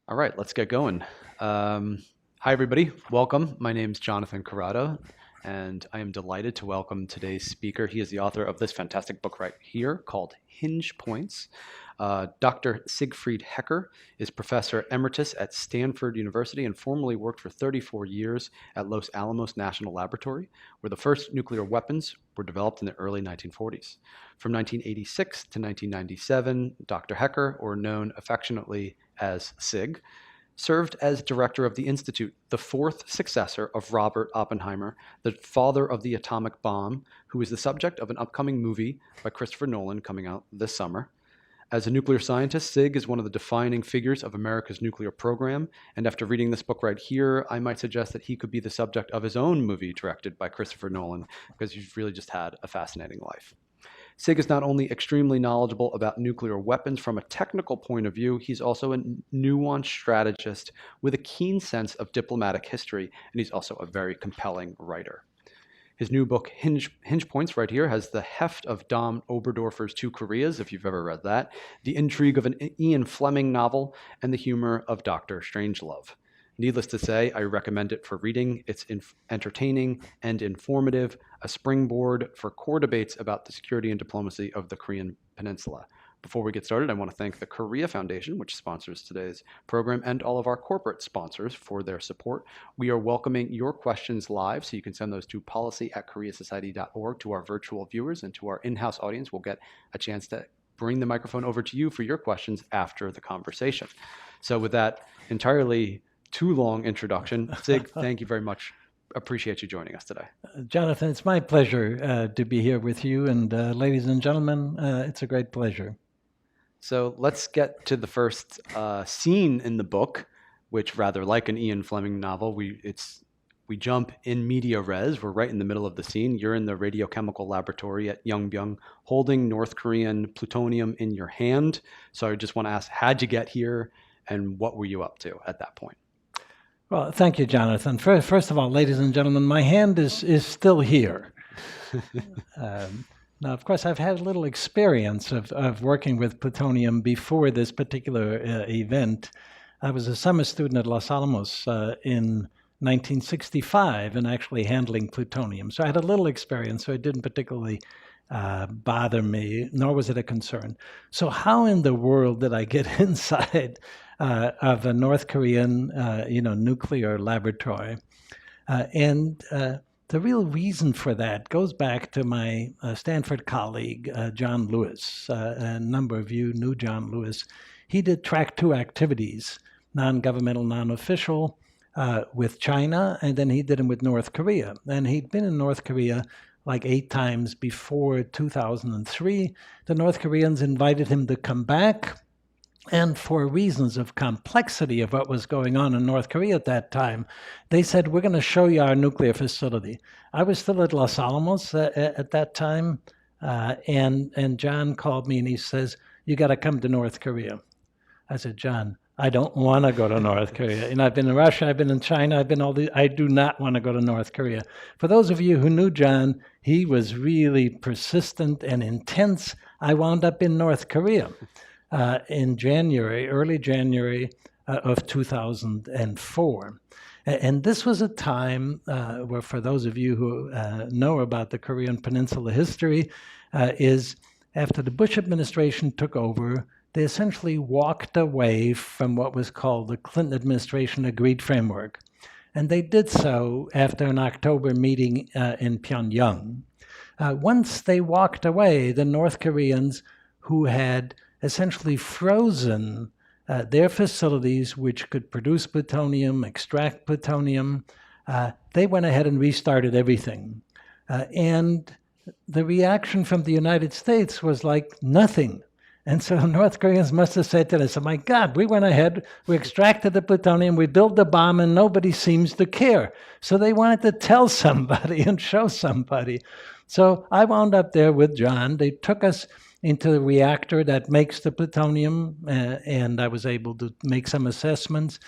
All right, let's get going. Hi, everybody. Welcome. My name's Jonathan Corrado, and I am delighted to welcome today's speaker. He is the author of this fantastic book right here called Hinge Points. Dr. Siegfried Hecker is professor emeritus at Stanford University and formerly worked for 34 years at Los Alamos National Laboratory, where the first nuclear weapons were developed in the early 1940s. From 1986 to 1997, Dr. Hecker, or known affectionately as SIG, served as director of the Institute, the fourth successor of Robert Oppenheimer, the father of the atomic bomb, who is the subject of an upcoming movie by Christopher Nolan coming out this summer. As a nuclear scientist, SIG is one of the defining figures of America's nuclear program, and after reading this book right here, I might suggest that he could be the subject of his own movie directed by Christopher Nolan, because he's really just had a fascinating life. SIG is not only extremely knowledgeable about nuclear weapons from a technical point of view, he's also a nuanced strategist with a keen sense of diplomatic history, and he's also a very compelling writer. His new book, Hinge Points, right here, has the heft of Dom Oberdorfer's Two Koreas, if you've ever read that, the intrigue of an Ian Fleming novel, and the humor of Dr. Strangelove. Needless to say, I recommend it for reading. It's entertaining and informative, a springboard for core debates about the security and diplomacy of the Korean Peninsula. Before we get started, I want to thank the Korea Foundation, which sponsors today's program, and all of our corporate sponsors for their support. We are welcoming your questions live, so you can send those to policy@koreasociety.org to our virtual viewers, and to our in-house audience. We'll get a chance to bring the microphone over to you for your questions after the conversation. So with that entirely too long introduction, Sig, thank you very much. Appreciate you joining us today. Jonathan, it's my pleasure to be here with you. And ladies and gentlemen, it's a great pleasure. So let's get to the first scene in the book, which, rather like an Ian Fleming novel, we jump in media res. We're right in the middle of the scene. You're in the radiochemical laboratory at Yongbyon, holding North Korean plutonium in your hand. So I just want to ask, how'd you get here, and what were you up to at that point? Well, thank you, Jonathan. First of all, ladies and gentlemen, my hand is still here. Now, of course, I've had a little experience of working with plutonium before this particular event. I was a summer student at Los Alamos in 1965 and actually handling plutonium. So I had a little experience, so it didn't particularly bother me, nor was it a concern. So how in the world did I get inside of a North Korean, nuclear laboratory? The real reason for that goes back to my Stanford colleague, John Lewis. A number of you knew John Lewis. He did track 2 activities, non-governmental, non-official, with China, and then he did them with North Korea. And he'd been in North Korea like 8 times before 2003. The North Koreans invited him to come back. And for reasons of complexity of what was going on in North Korea at that time, they said, we're going to show you our nuclear facility. I was still at Los Alamos at that time, and John called me and he says, you got to come to North Korea. I said, John, I don't want to go to North Korea. And I've been in Russia, I've been in China, I've been I do not want to go to North Korea. For those of you who knew John, he was really persistent and intense. I wound up in North Korea. In early January of 2004. And this was a time where, for those of you who know about the Korean Peninsula history, is after the Bush administration took over, they essentially walked away from what was called the Clinton administration agreed framework. And they did so after an October meeting in Pyongyang. Once they walked away, the North Koreans, who had essentially frozen their facilities which could produce plutonium, extract plutonium, they went ahead and restarted everything. And the reaction from the United States was like nothing. And so North Koreans must have said to us, oh my God, we went ahead, we extracted the plutonium, we built the bomb, and nobody seems to care. So they wanted to tell somebody and show somebody. So I wound up there with John. They took us into the reactor that makes the plutonium, and I was able to make some assessments.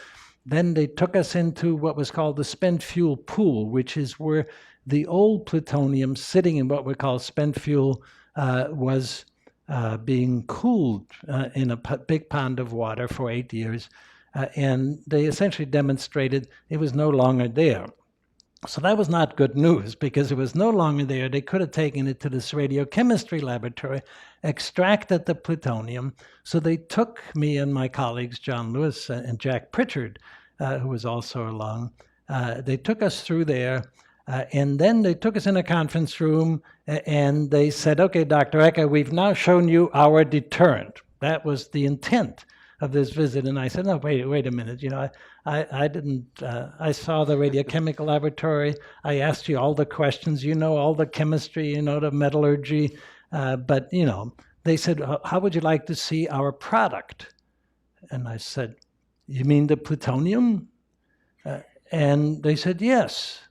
Then they took us into what was called the spent fuel pool, which is where the old plutonium sitting in what we call spent fuel was being cooled in a big pond of water for 8 years. and they essentially demonstrated it was no longer there. So that was not good news because it was no longer there. They could have taken it to this radiochemistry laboratory, extracted the plutonium. So they took me and my colleagues, John Lewis and Jack Pritchard, who was also along. They took us through there, and then they took us in a conference room and they said, okay, Dr. Hecker, we've now shown you our deterrent. That was the intent of this visit. And I said, no, wait a minute. I didn't, I saw the radiochemical laboratory. I asked you all the questions, all the chemistry, the metallurgy. But, they said, how would you like to see our product? And I said, you mean the plutonium? And they said, yes.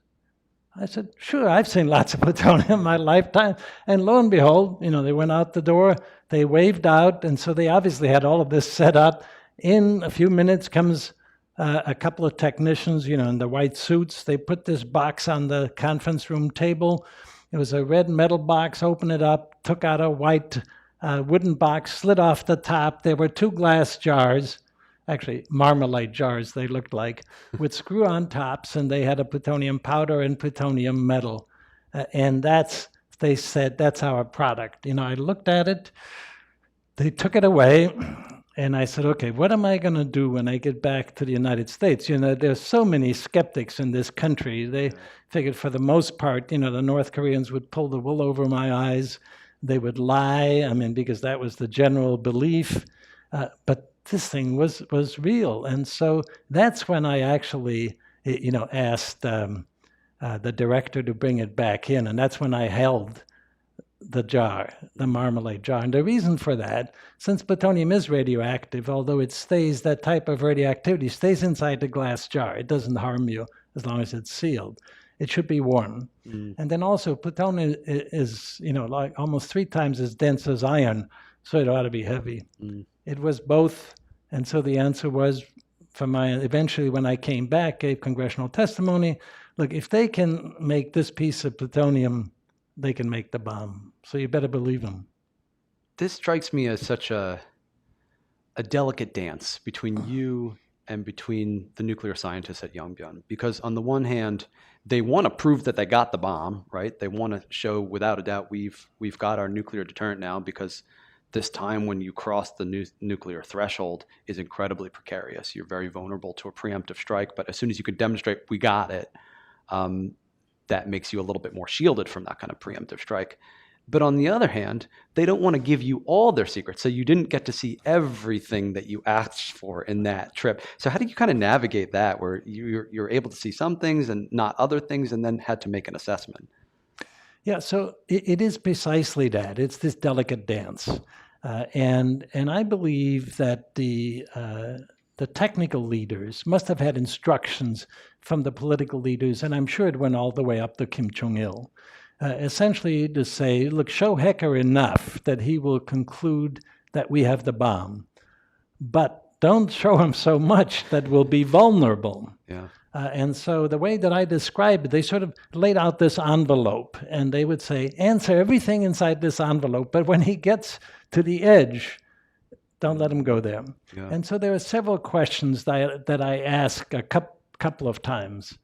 I said, sure, I've seen lots of plutonium in my lifetime. And lo and behold, they went out the door, they waved out, and so they obviously had all of this set up. In a few minutes comes a couple of technicians, in the white suits. They put this box on the conference room table. It was a red metal box, opened it up, took out a white wooden box, slid off the top. There were 2 glass jars, actually marmalade jars they looked like, with screw-on tops, and they had a plutonium powder and plutonium metal. And they said, that's our product. I looked at it, they took it away, and I said, okay, what am I going to do when I get back to the United States? There's so many skeptics in this country. They figured for the most part, the North Koreans would pull the wool over my eyes. They would lie, because that was the general belief. But this thing was real. And so that's when I actually, asked the director to bring it back in. And that's when I held the jar, the marmalade jar. And the reason for that, since plutonium is radioactive, although that type of radioactivity stays inside the glass jar, it doesn't harm you as long as it's sealed. It should be warm. And then also plutonium is, like almost 3 times as dense as iron, so it ought to be heavy. It was both. And so the answer was, eventually when I came back, gave congressional testimony, look, if they can make this piece of plutonium, they can make the bomb. So you better believe them. This strikes me as such a delicate dance between you and between the nuclear scientists at Yongbyon. Because on the one hand, they want to prove that they got the bomb, right? They want to show without a doubt we've got our nuclear deterrent now, because this time when you cross the nuclear threshold is incredibly precarious. You're very vulnerable to a preemptive strike, but as soon as you can demonstrate we got it, that makes you a little bit more shielded from that kind of preemptive strike. But on the other hand, they don't want to give you all their secrets. So you didn't get to see everything that you asked for in that trip. So how do you kind of navigate that, where you're able to see some things and not other things, and then had to make an assessment? Yeah, so it is precisely that. It's this delicate dance. And I believe that the technical leaders must have had instructions from the political leaders, and I'm sure it went all the way up to Kim Jong-il, essentially to say, look, show Hecker enough that he will conclude that we have the bomb, but don't show him so much that we'll be vulnerable. Yeah. And so the way that I described it, they sort of laid out this envelope, and they would say, answer everything inside this envelope, but when he gets to the edge, don't let him go there. Yeah. And so there are several questions that I asked a couple of times.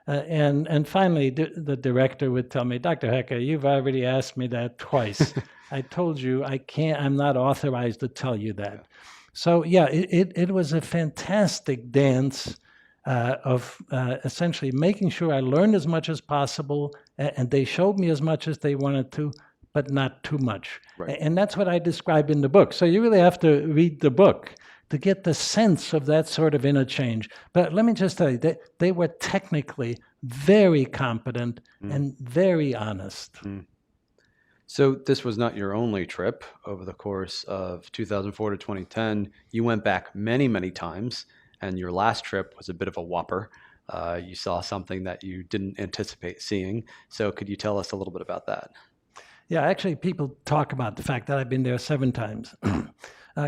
And finally, the director would tell me, Dr. Hecker, you've already asked me that twice. I told you I'm not authorized to tell you that. Yeah. So yeah, it was a fantastic dance of essentially making sure I learned as much as possible, and they showed me as much as they wanted to, but not too much. Right. And that's what I describe in the book. So you really have to read the book to get the sense of that sort of interchange. But let me just tell you, they were technically very competent and very honest. So this was not your only trip over the course of 2004 to 2010. You went back many, many times, and your last trip was a bit of a whopper. You saw something that you didn't anticipate seeing. So could you tell us a little bit about that? Yeah, actually, people talk about the fact that I've been there 7 times.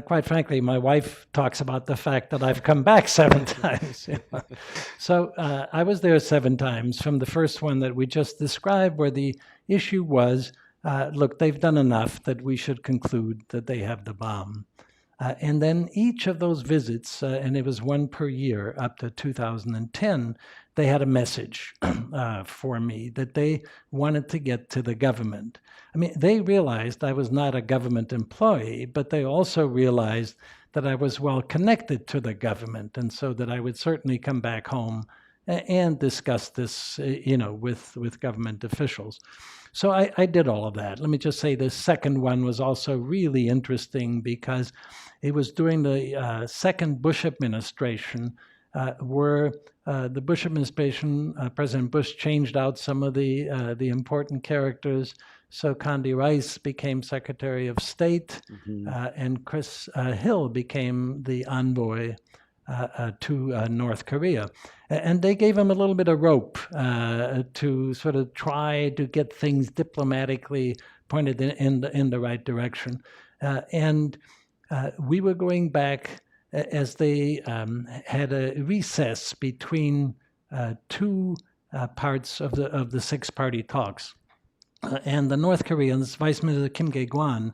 Quite frankly, my wife talks about the fact that I've come back 7 times. So I was there 7 times, from the first one that we just described, where the issue was, look, they've done enough that we should conclude that they have the bomb. And then each of those visits, and it was one per year up to 2010, they had a message for me that they wanted to get to the government. I mean, they realized I was not a government employee, but they also realized that I was well connected to the government, and so that I would certainly come back home and discuss this, with government officials. So I did all of that. Let me just say the second one was also really interesting because it was during the second Bush administration where the Bush administration, President Bush changed out some of the important characters. So Condi Rice became Secretary of State, and Chris Hill became the envoy to North Korea. And they gave him a little bit of rope to sort of try to get things diplomatically pointed in the right direction. And we were going back as they had a recess between two parts of the six-party talks. And the North Koreans, Vice Minister Kim Gae-kwan,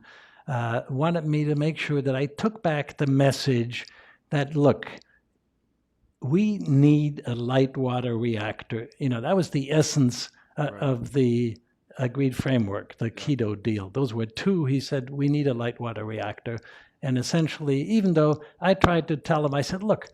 wanted me to make sure that I took back the message that, look, we need a light water reactor. That was the essence of the agreed framework, the Keto deal. Those were two. He said, we need a light water reactor. And essentially, even though I tried to tell him, I said, look,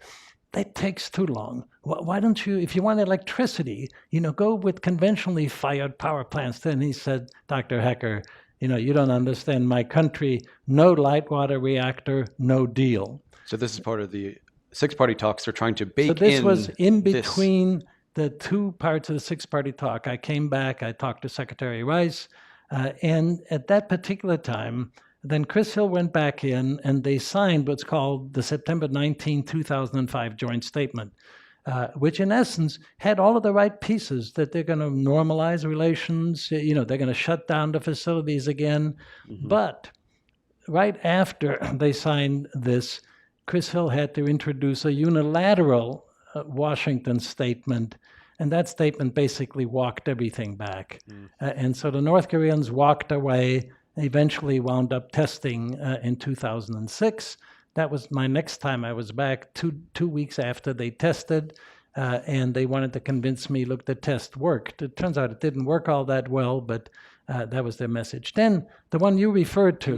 that takes too long. Why don't you, if you want electricity, go with conventionally fired power plants. Then he said, Dr. Hecker, you don't understand my country. No light water reactor, no deal. So this is part of the six-party talks. They're trying to bake in. So this was in between the two parts of the six-party talk. I came back, I talked to Secretary Rice, and at that particular time, then Chris Hill went back in and they signed what's called the September 19, 2005 joint statement, which in essence had all of the right pieces that they're going to normalize relations, they're going to shut down the facilities again. But right after they signed this, Chris Hill had to introduce a unilateral Washington statement, and that statement basically walked everything back. And so the North Koreans walked away, eventually wound up testing in 2006. That was my next time I was back, two weeks after they tested, and they wanted to convince me, look, the test worked. It turns out it didn't work all that well, but that was their message. Then the one you referred to.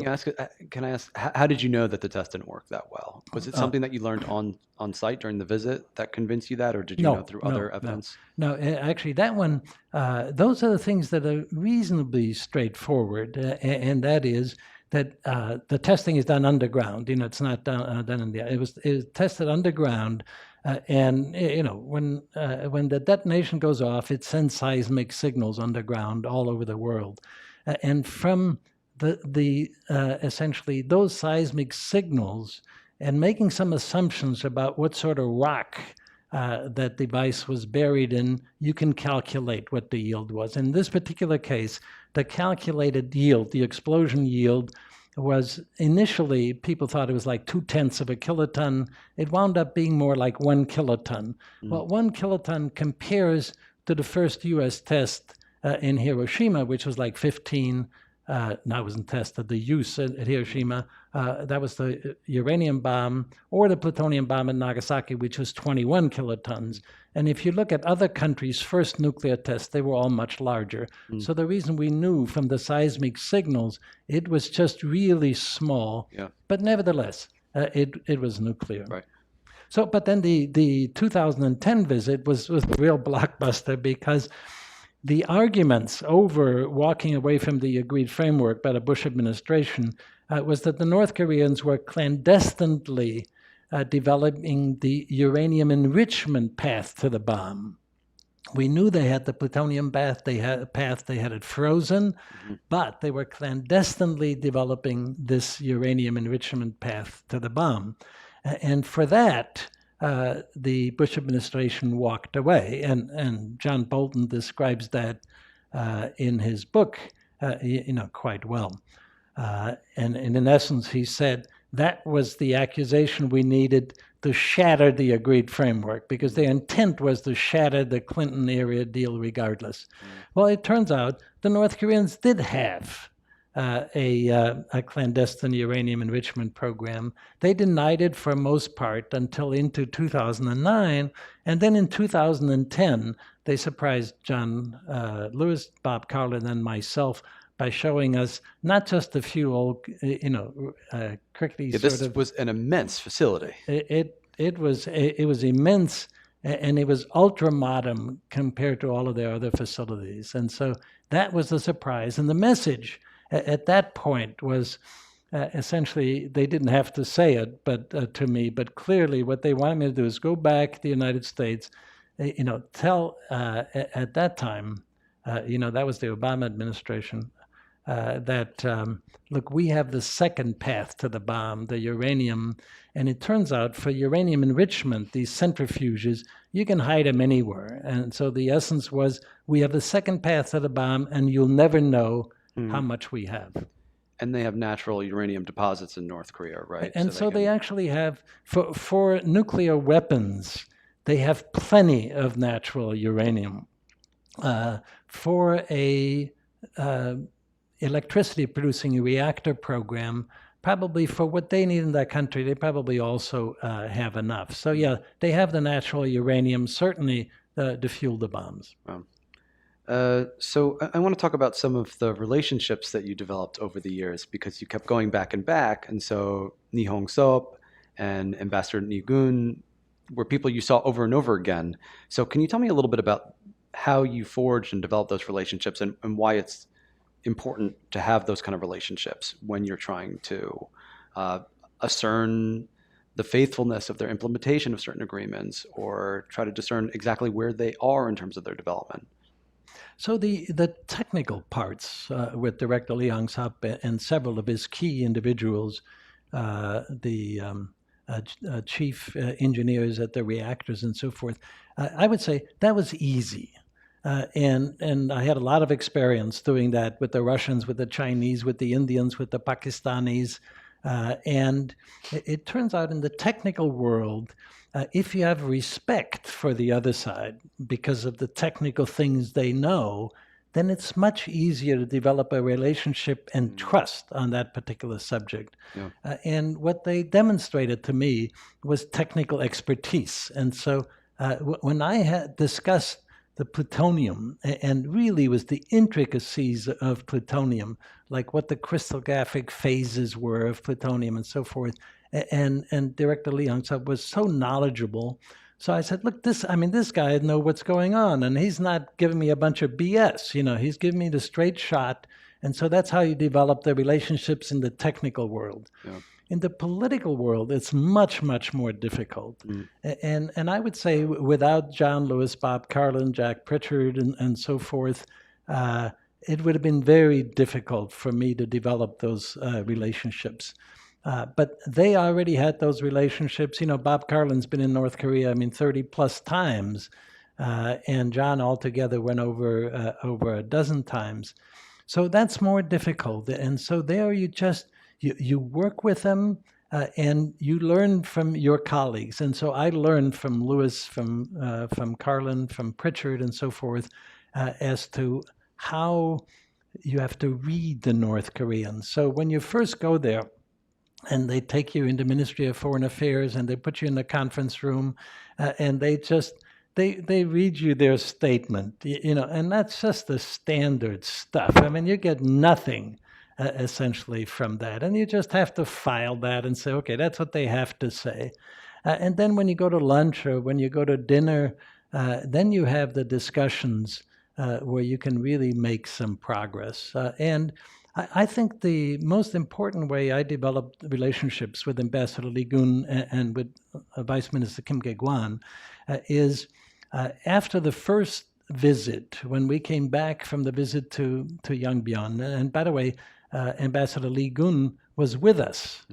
Can I ask, how did you know that the test didn't work that well? Was it something that you learned on site during the visit that convinced you that, or did you know through other evidence? No, actually, that one, those are the things that are reasonably straightforward, and that is that the testing is done underground. It's not done in the. It was tested underground. And when the detonation goes off, it sends seismic signals underground all over the world, and from the essentially those seismic signals, and making some assumptions about what sort of rock that device was buried in, you can calculate what the yield was. In this particular case, the calculated yield, the explosion yield, was initially, people thought it was like 0.2 of a kiloton. It wound up being more like 1 kiloton. Well, 1 kiloton compares to the first U.S. test in Hiroshima, which was like 15. That wasn't tested, the use at Hiroshima. That was the uranium bomb or the plutonium bomb in Nagasaki, which was 21 kilotons. And if you look at other countries' first nuclear tests, they were all much larger. So the reason we knew from the seismic signals, it was just really small. But nevertheless, it was nuclear. Right. So, but then the 2010 visit was a real blockbuster, because the arguments over walking away from the agreed framework by the Bush administration was that the North Koreans were clandestinely developing the uranium enrichment path to the bomb. We knew they had the plutonium path, they had it frozen, but they were clandestinely developing this uranium enrichment path to the bomb. And for that, the Bush administration walked away, and John Bolton describes that in his book, quite well. And in essence, he said that was the accusation we needed to shatter the agreed framework, because their intent was to shatter the Clinton-era deal regardless. Well, it turns out the North Koreans did have a clandestine uranium enrichment program. They denied it for most part until into 2009. And then in 2010, they surprised John Lewis, Bob Carlin, and myself by showing us not just a few old, crickety Yeah, sort this of. was an immense facility. It was immense, and it was ultra modern compared to all of their other facilities. And so that was the surprise. And the message at that point was essentially, they didn't have to say it, but to me, but clearly what they wanted me to do is go back to the United States, tell at that time, that was the Obama administration, that look, we have the second path to the bomb, the uranium, and it turns out for uranium enrichment, these centrifuges, you can hide them anywhere. And so the essence was, we have the second path to the bomb, and you'll never know how much we have. And they have natural uranium deposits in North Korea, right? And so they actually have, for nuclear weapons, they have plenty of natural uranium. For a electricity producing reactor program, probably for what they need in that country, they probably also have enough. So yeah, they have the natural uranium, certainly to fuel the bombs. Wow. So I want to talk about some of the relationships that you developed over the years, because you kept going back and back. And so Ni Hong Sop and Ambassador Ni Gun were people you saw over and over again. So can you tell me a little bit about how you forged and developed those relationships, and why it's important to have those kind of relationships when you're trying to discern the faithfulness of their implementation of certain agreements, or try to discern exactly where they are in terms of their development? So the technical parts with Director Lee Hong-sop and several of his key individuals, the chief engineers at the reactors and so forth, I would say that was easy. And I had a lot of experience doing that with the Russians, with the Chinese, with the Indians, with the Pakistanis. And it turns out in the technical world, if you have respect for the other side because of the technical things they know, then it's much easier to develop a relationship and trust on that particular subject. Yeah. And what they demonstrated to me was technical expertise. And so when I had discussed the plutonium, and really was the intricacies of plutonium, like what the crystallographic phases were of plutonium and so forth. And Director Lee Hong-sop was so knowledgeable. So I said, look, this guy knows what's going on, and he's not giving me a bunch of BS. He's giving me the straight shot. And so that's how you develop the relationships in the technical world. Yeah. In the political world, it's much, much more difficult. And I would say without John Lewis, Bob Carlin, Jack Pritchard, and so forth, it would have been very difficult for me to develop those relationships. But they already had those relationships. Bob Carlin's been in North Korea, 30 plus times. And John altogether went over a dozen times. So that's more difficult. And so there you work with them, and you learn from your colleagues. And so I learned from Lewis, from Carlin, from Pritchard, and so forth, as to how you have to read the North Koreans. So when you first go there, and they take you into Ministry of Foreign Affairs, and they put you in the conference room, and they read you their statement, and that's just the standard stuff. You get nothing essentially from that. And you just have to file that and say, okay, that's what they have to say. And then when you go to lunch or when you go to dinner, then you have the discussions where you can really make some progress. And I think the most important way I developed relationships with Ambassador Lee Gun and with Vice Minister Kim Kye-gwan is after the first visit, when we came back from the visit to Yongbyon, and by the way, Ambassador Lee Gun was with us.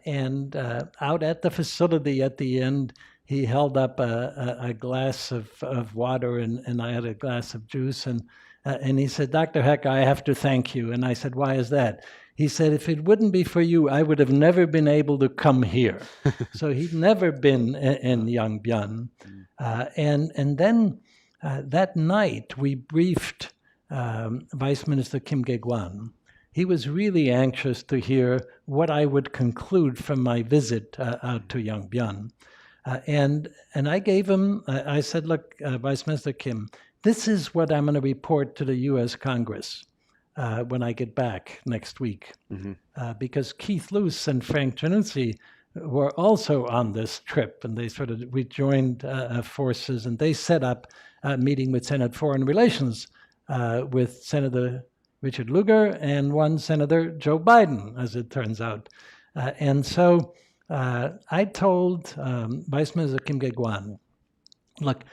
And out at the facility at the end, he held up a glass of water, and I had a glass of juice. And he said, Dr. Hecker, I have to thank you. And I said, why is that? He said, if it wouldn't be for you, I would have never been able to come here. So he'd never been in Yongbyon. And then that night, we briefed Vice Minister Kim Kye-gwan. he was really anxious to hear what I would conclude from my visit out to Yongbyon. And I gave him, I said, look, Vice Minister Kim, this is what I'm going to report to the U.S. Congress when I get back next week. Because Keith Luce and Frank Januzzi were also on this trip, and they sort of rejoined forces, and they set up a meeting with Senate Foreign Relations with Senator Richard Lugar and one Senator Joe Biden, as it turns out. And so I told Vice Minister Kim Gae-gwan, look,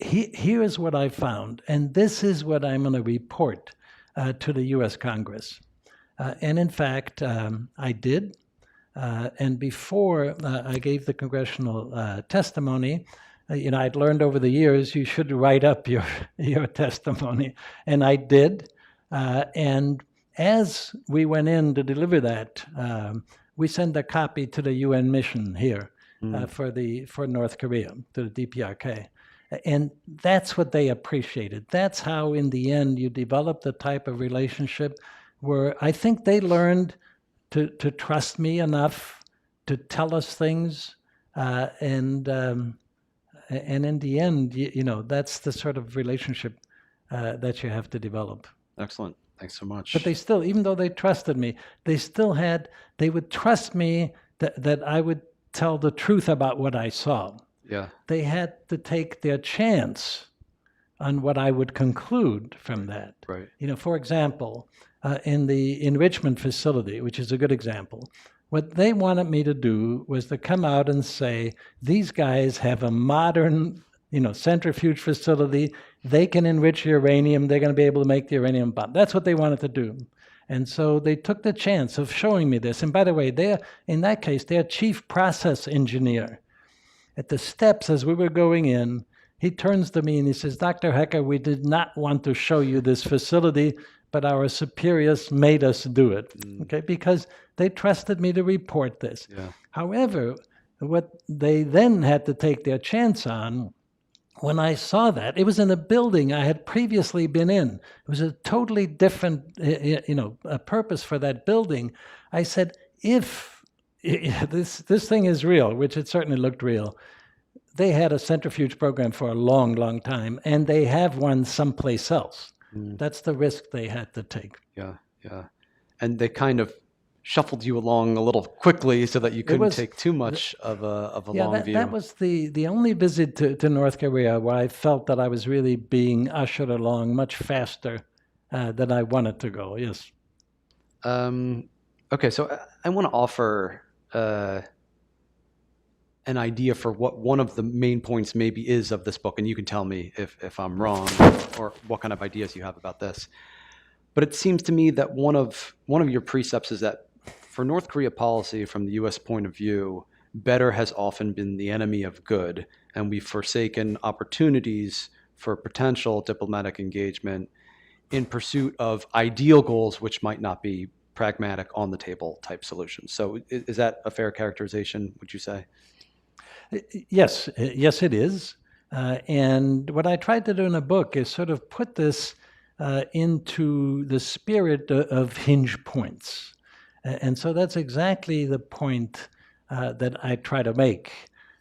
here is what I found, and this is what I'm going to report to the U.S. Congress. And in fact, I did. And before I gave the congressional testimony, I'd learned over the years you should write up your testimony, and I did. And as we went in to deliver that, we sent a copy to the UN mission here for North Korea, to the DPRK. And that's what they appreciated. That's how, in the end, you develop the type of relationship where I think they learned to trust me enough to tell us things. And in the end, that's the sort of relationship that you have to develop. Excellent. Thanks so much. But they still, even though they trusted me, they would trust me that I would tell the truth about what I saw. Yeah. They had to take their chance on what I would conclude from that. Right. For example, in the enrichment facility, which is a good example, what they wanted me to do was to come out and say, these guys have a modern, centrifuge facility. They can enrich uranium. They're going to be able to make the uranium bomb. That's what they wanted to do. And so they took the chance of showing me this. And by the way, in that case, their chief process engineer, at the steps as we were going in, he turns to me and he says, Dr. Hecker, we did not want to show you this facility, but our superiors made us do it, okay? Because they trusted me to report this. Yeah. However, what they then had to take their chance on, when I saw that, it was in a building I had previously been in. It was a totally different, a purpose for that building. I said, if this thing is real, which it certainly looked real, they had a centrifuge program for a long, long time, and they have one someplace else. That's the risk they had to take. Yeah, yeah. And they kind of shuffled you along a little quickly so that you couldn't take too much of a long view. That was the only visit to North Korea where I felt that I was really being ushered along much faster than I wanted to go, yes. Okay, so I want to offer an idea for what one of the main points maybe is of this book, and you can tell me if I'm wrong or what kind of ideas you have about this. But it seems to me that one of your precepts is that for North Korea policy, from the U.S. point of view, better has often been the enemy of good, and we've forsaken opportunities for potential diplomatic engagement in pursuit of ideal goals which might not be pragmatic, on the table type solutions. So is that a fair characterization, would you say? Yes, it is. And what I tried to do in the book is sort of put this into the spirit of Hinge Points. And so that's exactly the point that I try to make.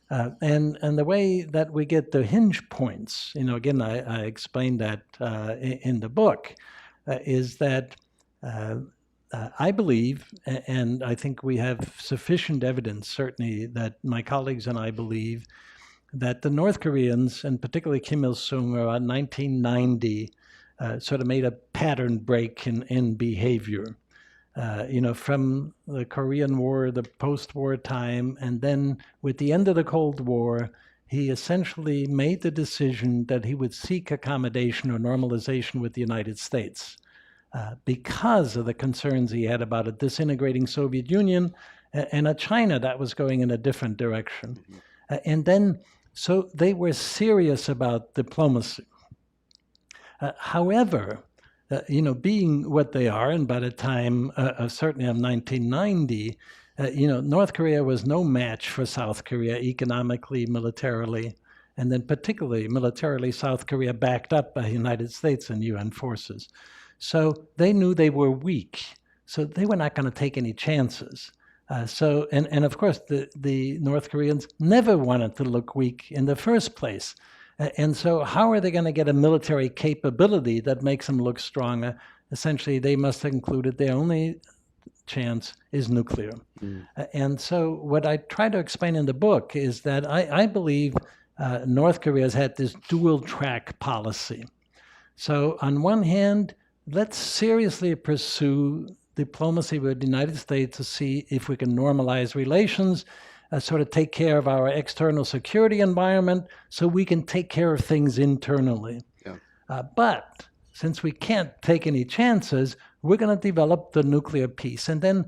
And the way that we get the Hinge Points, again, I explained that in the book, is that I believe, and I think we have sufficient evidence, certainly, that my colleagues and I believe, that the North Koreans, and particularly Kim Il-sung, around 1990, sort of made a pattern break in behavior. From the Korean War, the post-war time, and then with the end of the Cold War, he essentially made the decision that he would seek accommodation or normalization with the United States. Because of the concerns he had about a disintegrating Soviet Union and a China that was going in a different direction. And then, so they were serious about diplomacy. However, being what they are, and by the time certainly of 1990, North Korea was no match for South Korea economically, militarily, and then particularly militarily, South Korea backed up by the United States and UN forces. So they knew they were weak. So they were not going to take any chances. And of course, the North Koreans never wanted to look weak in the first place. And so how are they going to get a military capability that makes them look stronger? Essentially, they must have concluded their only chance is nuclear. And so what I try to explain in the book is that I believe North Korea has had this dual track policy. So on one hand, let's seriously pursue diplomacy with the United States to see if we can normalize relations, sort of take care of our external security environment so we can take care of things internally. Yeah. But since we can't take any chances, we're going to develop the nuclear piece. And then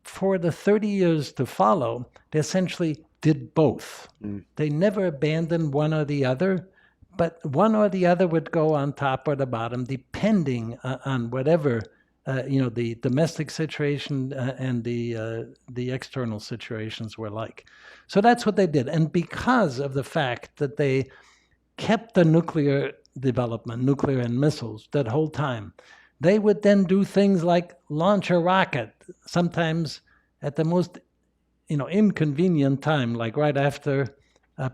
for the 30 years to follow, they essentially did both. They never abandoned one or the other, but one or the other would go on top or the bottom, depending on whatever the domestic situation and the external situations were like. So that's what they did. And because of the fact that they kept the nuclear development, nuclear and missiles, that whole time, they would then do things like launch a rocket, sometimes at the most inconvenient time, like right after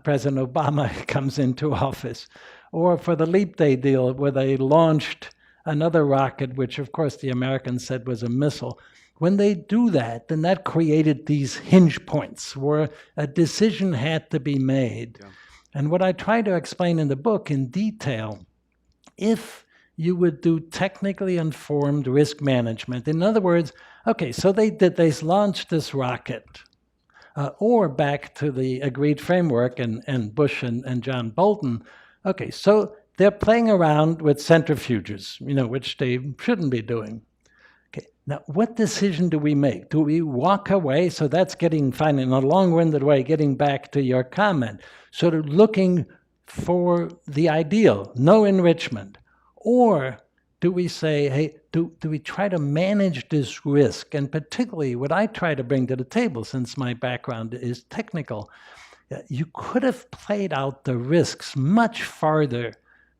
President Obama comes into office, or for the Leap Day deal where they launched another rocket, which of course the Americans said was a missile. When they do that, then that created these hinge points where a decision had to be made. Yeah. And what I try to explain in the book in detail, if you would do technically informed risk management, in other words, okay, so they launched this rocket, or back to the agreed framework and Bush and John Bolton, okay, so they're playing around with centrifuges, which they shouldn't be doing. Okay, now what decision do we make? Do we walk away? So that's getting, fine, in a long-winded way, getting back to your comment, sort of looking for the ideal, no enrichment. Or do we say, hey, do we try to manage this risk? And particularly what I try to bring to the table, since my background is technical, you could have played out the risks much farther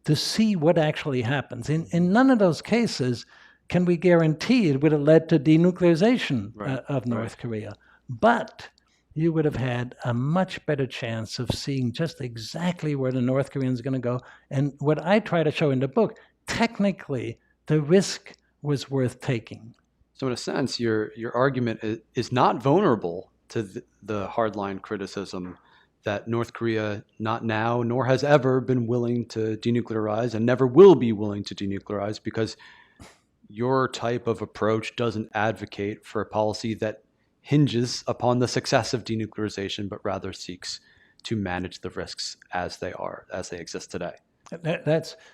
to see what actually happens. In none of those cases can we guarantee it would have led to denuclearization of North Korea. But you would have had a much better chance of seeing just exactly where the North Koreans are going to go. And what I try to show in the book, technically, the risk was worth taking. So in a sense, your argument is not vulnerable to the hardline criticism that North Korea not now nor has ever been willing to denuclearize and never will be willing to denuclearize, because your type of approach doesn't advocate for a policy that hinges upon the successive denuclearization, but rather seeks to manage the risks as they exist today.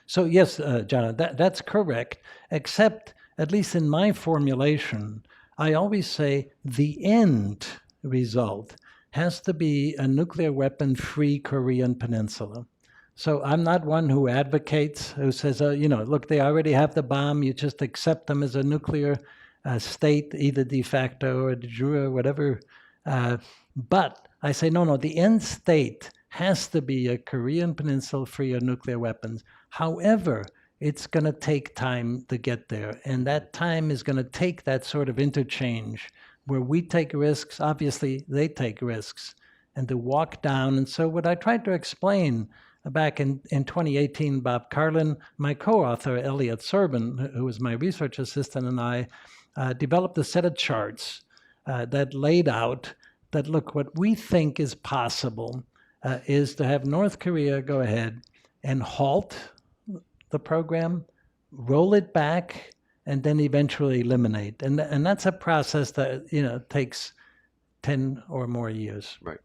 So yes, John, that's correct, except at least in my formulation, I always say the end result has to be a nuclear weapon-free Korean peninsula. So I'm not one who advocates, who says, look, they already have the bomb, you just accept them as a nuclear state, either de facto or de jure, whatever. But I say, no, the end state has to be a Korean peninsula free of nuclear weapons. However, it's going to take time to get there. And that time is going to take that sort of interchange where we take risks, obviously they take risks, and to walk down. And so what I tried to explain back in 2018, Bob Carlin, my co-author, Elliot Serban, who was my research assistant, and I developed a set of charts that laid out that, look, what we think is possible is to have North Korea go ahead and halt the program, roll it back, and then eventually eliminate. And that's a process that takes 10 or more years. Right.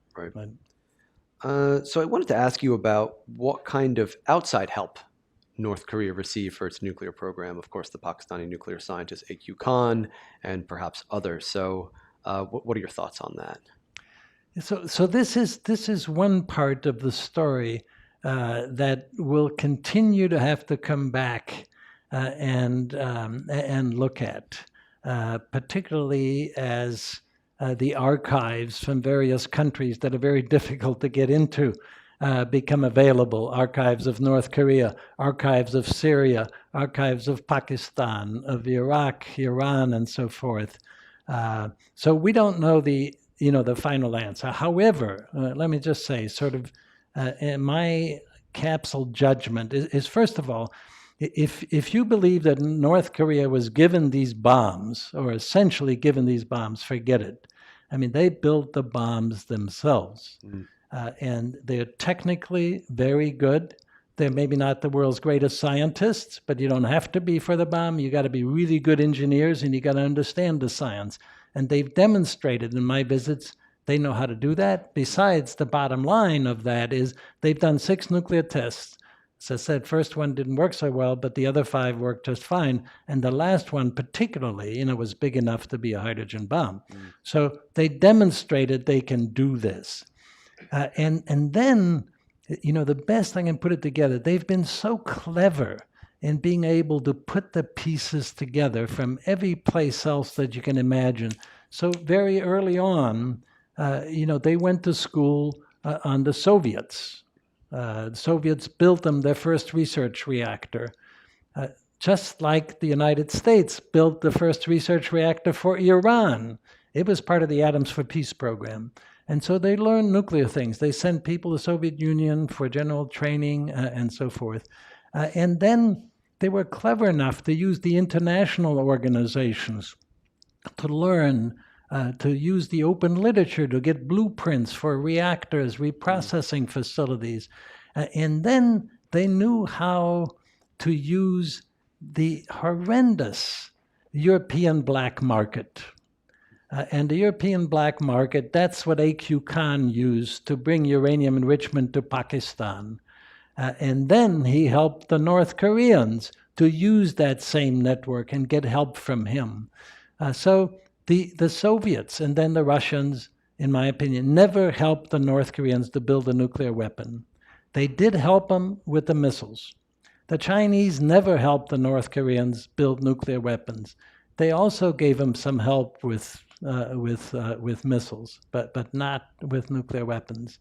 So I wanted to ask you about what kind of outside help North Korea received for its nuclear program. Of course, the Pakistani nuclear scientist A.Q. Khan and perhaps others. So what are your thoughts on that? So this is one part of the story that will continue to have to come back and look at, particularly as the archives from various countries that are very difficult to get into become available. Archives of North Korea, archives of Syria, archives of Pakistan, of Iraq, Iran, and so forth. So we don't know the final answer. However, let me just say, sort of, in my capsule judgment is first of all, if you believe that North Korea was given these bombs, or essentially given these bombs, forget it. I mean, they built the bombs themselves. And they're technically very good. They're maybe not the world's greatest scientists, but you don't have to be for the bomb. You got to be really good engineers, and you got to understand the science. And they've demonstrated in my visits they know how to do that. Besides, the bottom line of that is they've done 6 nuclear tests. As I said, first one didn't work so well, but the other 5 worked just fine. And the last one particularly, was big enough to be a hydrogen bomb. So they demonstrated they can do this. And then, the best I can put it together, they've been so clever in being able to put the pieces together from every place else that you can imagine. So very early on, they went to school on the Soviets. The Soviets built them their first research reactor, just like the United States built the first research reactor for Iran. It was part of the Atoms for Peace program. And so they learned nuclear things. They sent people to the Soviet Union for general training and so forth. And then they were clever enough to use the international organizations to learn, to use the open literature to get blueprints for reactors, reprocessing facilities. And then they knew how to use the horrendous European black market. And the European black market, that's what A.Q. Khan used to bring uranium enrichment to Pakistan. And then he helped the North Koreans to use that same network and get help from him. So the Soviets and then the Russians, in my opinion, never helped the North Koreans to build a nuclear weapon. They did help them with the missiles. The Chinese never helped the North Koreans build nuclear weapons. They also gave them some help with missiles, but not with nuclear weapons.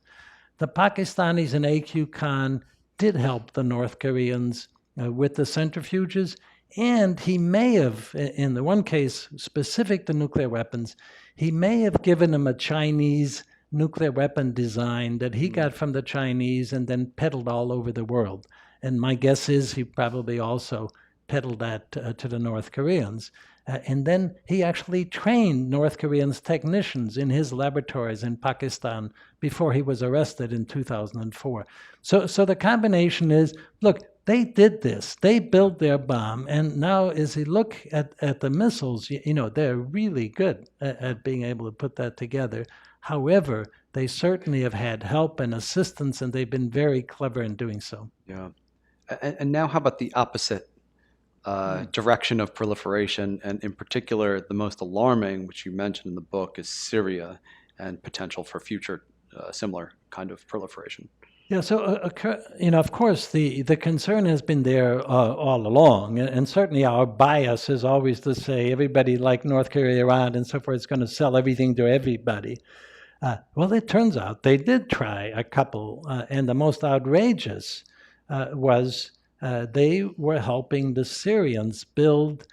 The Pakistanis and A.Q. Khan did help the North Koreans with the centrifuges, and he may have, in the one case specific to nuclear weapons, he may have given them a Chinese nuclear weapon design that he got from the Chinese and then peddled all over the world. And my guess is he probably also peddled that to the North Koreans. And then he actually trained North Koreans technicians in his laboratories in Pakistan before he was arrested in 2004. So the combination is, look, they did this. They built their bomb. And now as you look at the missiles, they're really good at being able to put that together. However, they certainly have had help and assistance, and they've been very clever in doing so. Yeah. And now how about the opposite direction of proliferation, and in particular, the most alarming, which you mentioned in the book, is Syria and potential for future similar kind of proliferation? Yeah, so of course, the concern has been there all along, and certainly our bias is always to say everybody like North Korea, Iran, and so forth is going to sell everything to everybody. Well, it turns out they did try a couple, and the most outrageous was they were helping the Syrians build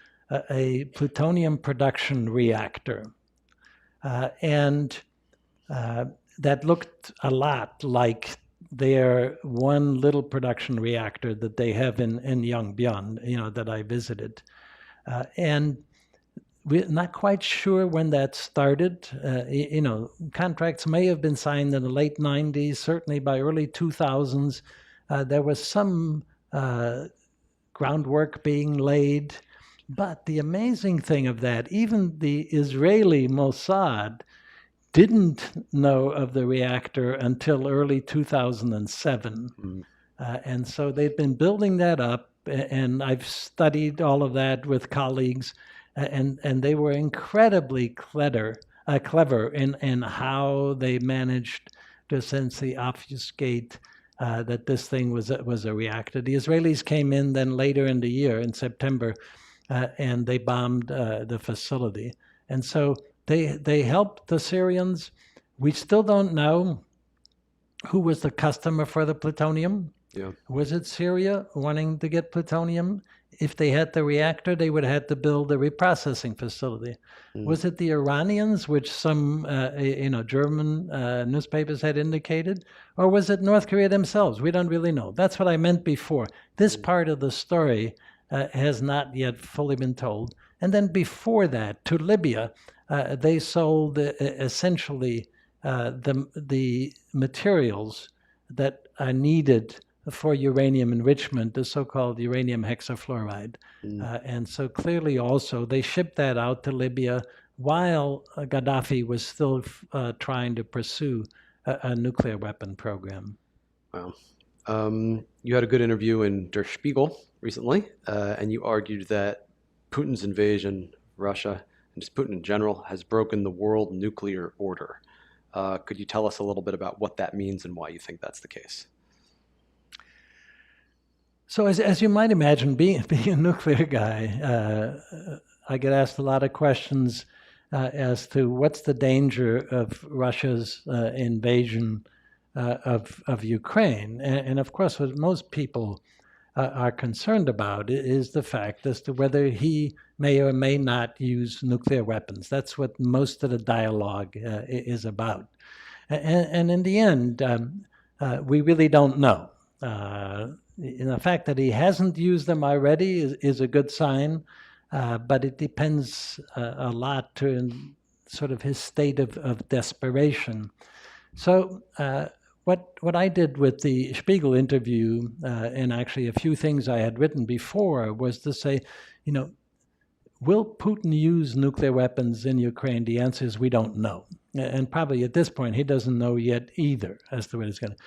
a plutonium production reactor. And that looked a lot like their one little production reactor that they have in Yongbyon, that I visited. And we're not quite sure when that started. Contracts may have been signed in the late 90s, certainly by early 2000s. There was some groundwork being laid. But the amazing thing of that, even the Israeli Mossad didn't know of the reactor until early 2007. And so they've been building that up, and I've studied all of that with colleagues, and they were incredibly clever in how they managed to essentially obfuscate that this thing was a reactor. The Israelis came in then later in the year, in September, and they bombed the facility. And so they helped the Syrians. We still don't know who was the customer for the plutonium. Yeah. Was it Syria wanting to get plutonium? If they had the reactor, they would have had to build a reprocessing facility. Mm. Was it the Iranians, which some German newspapers had indicated, or was it North Korea themselves? We don't really know. That's what I meant before. This part of the story has not yet fully been told. And then before that, to Libya, they sold essentially the materials that are needed for uranium enrichment, the so-called uranium hexafluoride. And so clearly also they shipped that out to Libya while Gaddafi was still trying to pursue a nuclear weapon program. Wow. You had a good interview in Der Spiegel recently, and you argued that Putin's invasion of Russia, and just Putin in general, has broken the world nuclear order. Could you tell us a little bit about what that means and why you think that's the case? So as you might imagine, being a nuclear guy, I get asked a lot of questions as to what's the danger of Russia's invasion of Ukraine. And of course, what most people are concerned about is the fact as to whether he may or may not use nuclear weapons. That's what most of the dialogue is about. And in the end, we really don't know. The fact that he hasn't used them already is a good sign, but it depends a lot on sort of his state of desperation. So what I did with the Spiegel interview, and actually a few things I had written before, was to say, will Putin use nuclear weapons in Ukraine? The answer is we don't know. And probably at this point, he doesn't know yet either as to what it's going to.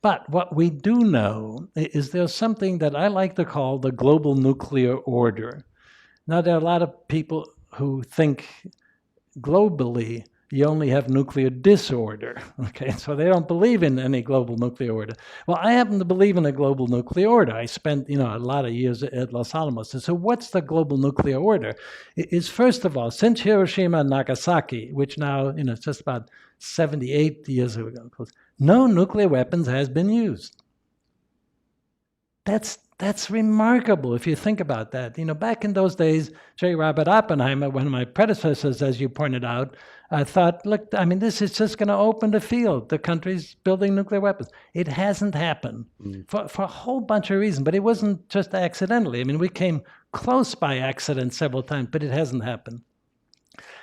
But what we do know is there's something that I like to call the global nuclear order. Now, there are a lot of people who think globally you only have nuclear disorder, okay? So they don't believe in any global nuclear order. Well, I happen to believe in a global nuclear order. I spent, a lot of years at Los Alamos. And so what's the global nuclear order? Is first of all, since Hiroshima and Nagasaki, which now, it's just about 78 years ago, no nuclear weapons has been used. That's remarkable if you think about that. Back in those days, J. Robert Oppenheimer, one of my predecessors, as you pointed out, thought, look, this is just going to open the field. The country's building nuclear weapons. It hasn't happened for a whole bunch of reasons, but it wasn't just accidentally. We came close by accident several times, but it hasn't happened.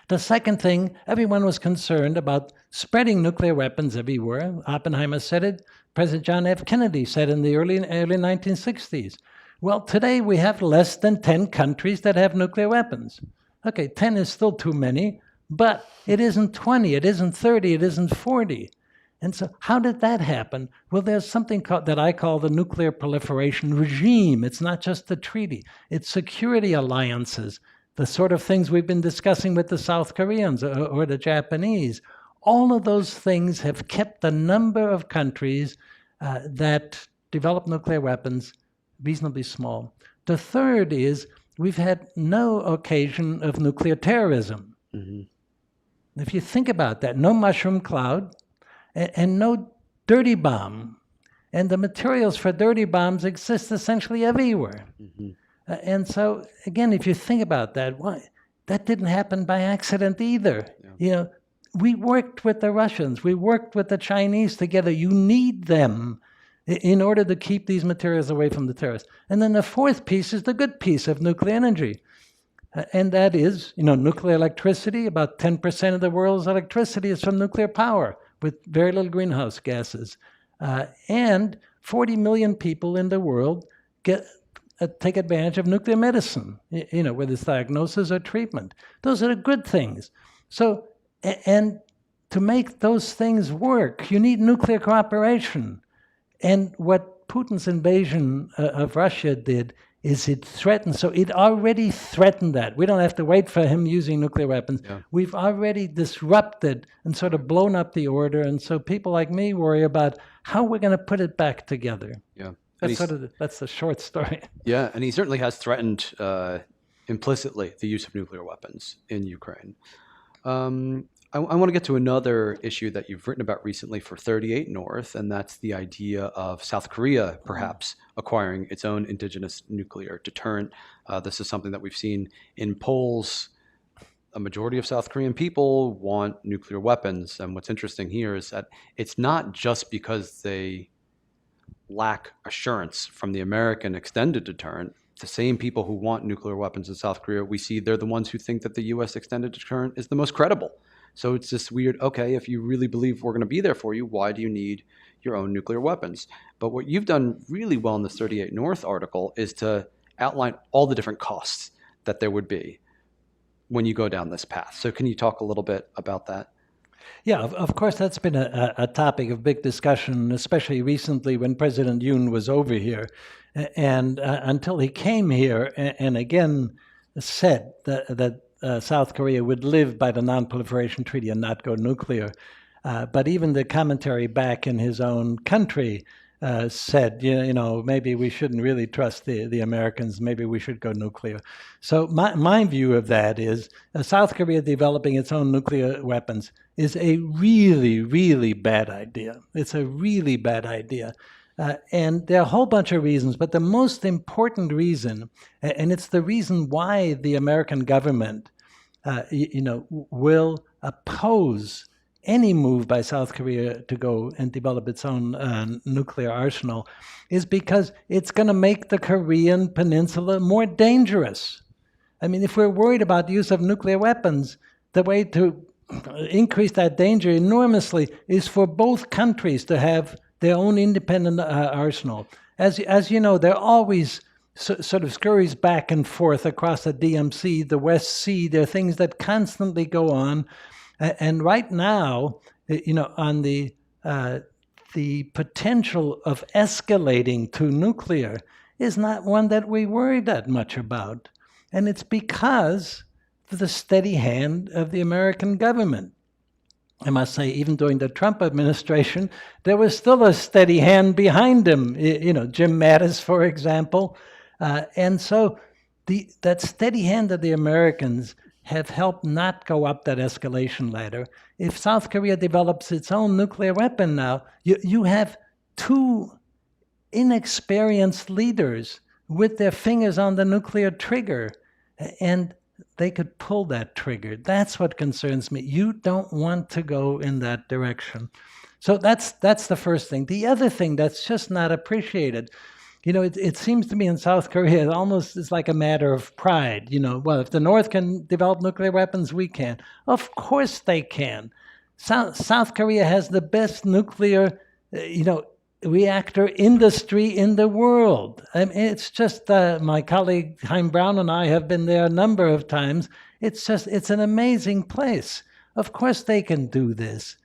The second thing, everyone was concerned about spreading nuclear weapons everywhere. Oppenheimer said it. President John F. Kennedy said in the early 1960s. Well, today we have less than 10 countries that have nuclear weapons. Okay, 10 is still too many, but it isn't 20, it isn't 30, it isn't 40. And so how did that happen? Well, there's something that I call the nuclear proliferation regime. It's not just a treaty. It's security alliances, the sort of things we've been discussing with the South Koreans or the Japanese. All of those things have kept the number of countries that develop nuclear weapons reasonably small. The third is we've had no occasion of nuclear terrorism. Mm-hmm. If you think about that, no mushroom cloud and no dirty bomb. And the materials for dirty bombs exist essentially everywhere. Mm-hmm. And so, again, if you think about that, that didn't happen by accident either. Yeah. We worked with the Russians. We worked with the Chinese together. You need them in order to keep these materials away from the terrorists. And then the fourth piece is the good piece of nuclear energy. And that is, nuclear electricity. About 10% of the world's electricity is from nuclear power with very little greenhouse gases. And 40 million people in the world take advantage of nuclear medicine, whether it's diagnosis or treatment. Those are the good things. So, and to make those things work, you need nuclear cooperation. And what Putin's invasion of Russia did is it threatened, so it already threatened that. We don't have to wait for him using nuclear weapons. Yeah. We've already disrupted and sort of blown up the order, and so people like me worry about how we're going to put it back together. Yeah. That's the short story. Yeah, and he certainly has threatened implicitly the use of nuclear weapons in Ukraine. I want to get to another issue that you've written about recently for 38 North, and that's the idea of South Korea perhaps acquiring its own indigenous nuclear deterrent. This is something that we've seen in polls. A majority of South Korean people want nuclear weapons. And what's interesting here is that it's not just because they lack assurance from the American extended deterrent. The same people who want nuclear weapons in South Korea, we see they're the ones who think that the US extended deterrent is the most credible. So it's this weird, okay, if you really believe we're going to be there for you, why do you need your own nuclear weapons? But what you've done really well in this 38 North article is to outline all the different costs that there would be when you go down this path. So can you talk a little bit about that? Yeah, of course, that's been a topic of big discussion, especially recently when President Yoon was over here. And until he came here and again said that South Korea would live by the Non-Proliferation Treaty and not go nuclear. But even the commentary back in his own country said, maybe we shouldn't really trust the Americans. Maybe we should go nuclear. So my view of that is South Korea developing its own nuclear weapons is a really, really bad idea. It's a really bad idea. And there are a whole bunch of reasons, but the most important reason, and it's the reason why the American government, will oppose any move by South Korea to go and develop its own nuclear arsenal, is because it's going to make the Korean peninsula more dangerous. I mean, if we're worried about the use of nuclear weapons, the way to increase that danger enormously is for both countries to have their own independent arsenal. As you know, there always sort of scurries back and forth across the DMC, the West Sea. There are things that constantly go on. And right now, on the potential of escalating to nuclear is not one that we worry that much about. And it's because of the steady hand of the American government. I must say, even during the Trump administration, there was still a steady hand behind him. Jim Mattis, for example. And so that steady hand of the Americans have helped not go up that escalation ladder. If South Korea develops its own nuclear weapon now, you have two inexperienced leaders with their fingers on the nuclear trigger, and they could pull that trigger. That's what concerns me. You don't want to go in that direction. So that's the first thing. The other thing that's just not appreciated, it seems to me in South Korea, it almost is like a matter of pride. Well, if the North can develop nuclear weapons, we can. Of course they can. South Korea has the best nuclear, reactor industry in the world. I mean, it's just, my colleague Chaim Brown and I have been there a number of times. It's an amazing place. Of course they can do this.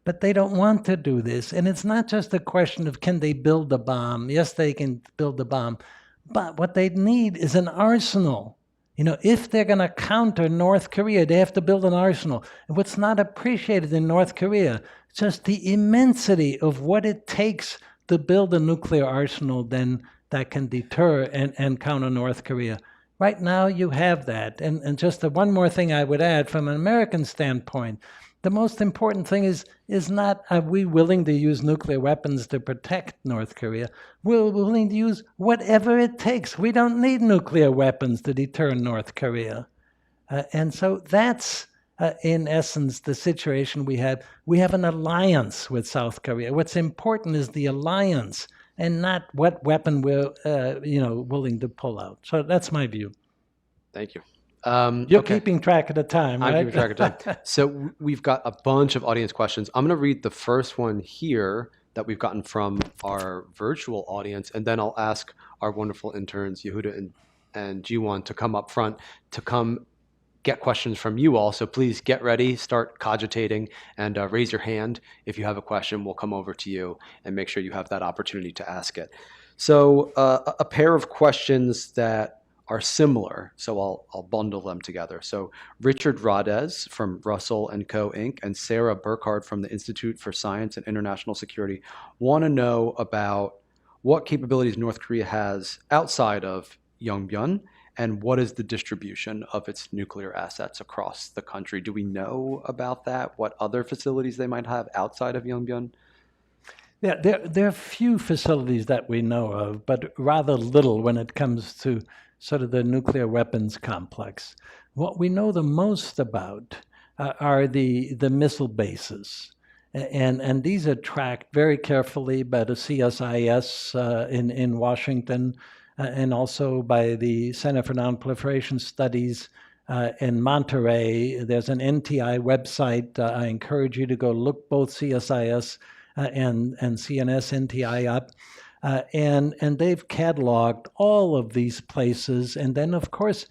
But they don't want to do this. And it's not just a question of can they build a bomb. Yes, they can build a bomb. But what they need is an arsenal. If they're going to counter North Korea, they have to build an arsenal. And what's not appreciated in North Korea, just the immensity of what it takes to build a nuclear arsenal then that can deter and counter North Korea. Right now, you have that. And just one more thing I would add from an American standpoint, the most important thing is not, are we willing to use nuclear weapons to protect North Korea? We're willing to use whatever it takes. We don't need nuclear weapons to deter North Korea. And so that's, in essence, the situation we have. We have an alliance with South Korea. What's important is the alliance and not what weapon we're, willing to pull out. So that's my view. Thank you. You're keeping track of the time, right? I'm keeping track of time. So we've got a bunch of audience questions. I'm going to read the first one here that we've gotten from our virtual audience, and then I'll ask our wonderful interns, Yehuda and Jiwon, to come up front to come get questions from you all. So please get ready, start cogitating, and raise your hand. If you have a question, we'll come over to you and make sure you have that opportunity to ask it. So a pair of questions that are similar, so I'll bundle them together. So Richard Rodez from Russell & Co. Inc. and Sarah Burkhardt from the Institute for Science and International Security want to know about what capabilities North Korea has outside of Yongbyon And what is the distribution of its nuclear assets across the country? Do we know about that? What other facilities they might have outside of Yongbyon? Yeah, there are few facilities that we know of, but rather little when it comes to sort of the nuclear weapons complex. What we know the most about are the missile bases. And these are tracked very carefully by the CSIS in Washington and also by the Center for Nonproliferation Studies in Monterey. There's an NTI website. I encourage you to go look both CSIS and CNS NTI up. And they've cataloged all of these places. And then, of course,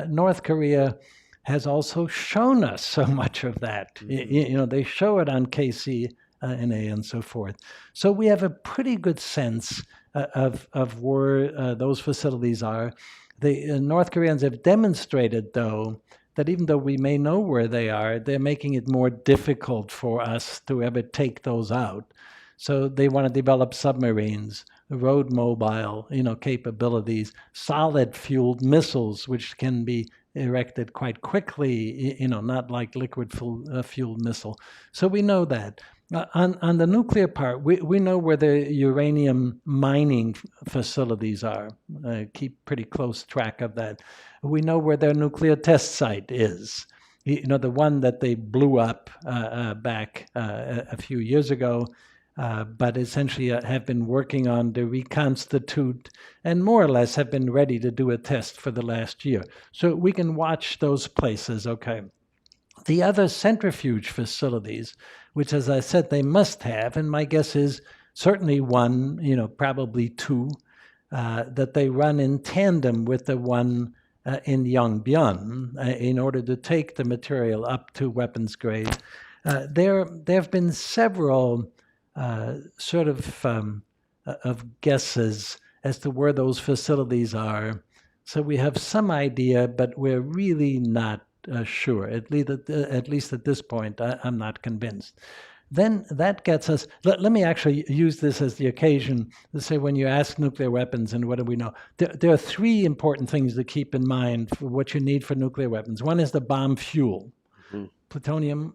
North Korea has also shown us so much of that. Mm-hmm. They show it on KCNA and so forth. So we have a pretty good sense of where those facilities are. The North Koreans have demonstrated, though, that even though we may know where they are, they're making it more difficult for us to ever take those out. So they want to develop submarines, road mobile, capabilities, solid fueled missiles, which can be erected quite quickly, not like liquid fueled missile. So we know that. On the nuclear part, we know where the uranium mining facilities are. Keep pretty close track of that. We know where their nuclear test site is. The one that they blew up back a few years ago, but essentially have been working on to reconstitute and more or less have been ready to do a test for the last year. So we can watch those places, okay. The other centrifuge facilities, which, as I said, they must have, and my guess is certainly one, probably two, that they run in tandem with the one in Yongbyon in order to take the material up to weapons grade. There have been several sort of guesses as to where those facilities are. So we have some idea, but we're really not sure. At least at this point, I'm not convinced. Then that gets us, let me actually use this as the occasion to say when you ask nuclear weapons and what do we know, there are three important things to keep in mind for what you need for nuclear weapons. One is the bomb fuel, plutonium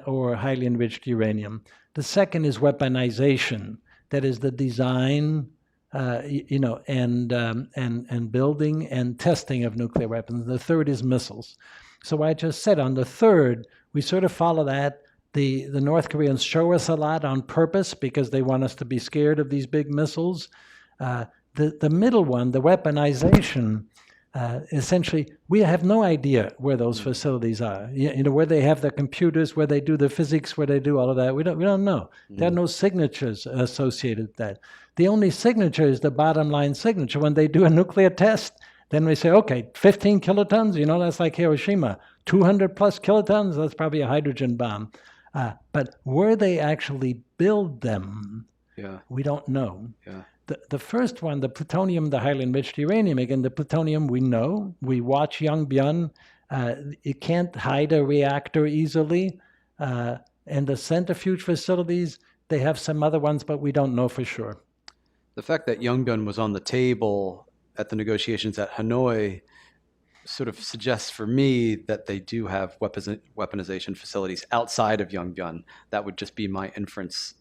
or highly enriched uranium. The second is weaponization, that is the design, and building and testing of nuclear weapons. The third is missiles. So I just said on the third, we sort of follow that. The North Koreans show us a lot on purpose because they want us to be scared of these big missiles. The middle one, the weaponization, essentially, we have no idea where those facilities are. Where they have the computers, where they do the physics, where they do all of that. We don't know. There are no signatures associated with that. The only signature is the bottom line signature. When they do a nuclear test, then we say, okay, 15 kilotons, that's like Hiroshima. 200 plus kilotons, that's probably a hydrogen bomb. But where they actually build them, we don't know. Yeah. The first one, the plutonium, the highly enriched uranium, again, the plutonium we know. We watch Yongbyon. It can't hide a reactor easily. And the centrifuge facilities, they have some other ones, but we don't know for sure. The fact that Yongbyon was on the table at the negotiations at Hanoi sort of suggests for me that they do have weaponization facilities outside of Yongbyon. That would just be my inference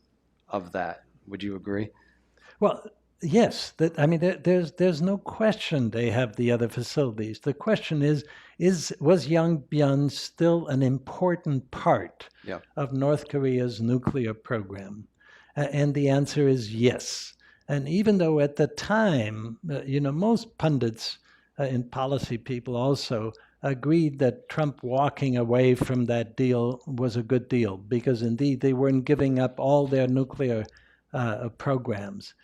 of that. Would you agree? Well, yes. There's no question they have the other facilities. The question was Yongbyon still an important part of North Korea's nuclear program? And the answer is yes. And even though at the time, most pundits and policy people also agreed that Trump walking away from that deal was a good deal because indeed they weren't giving up all their nuclear programs.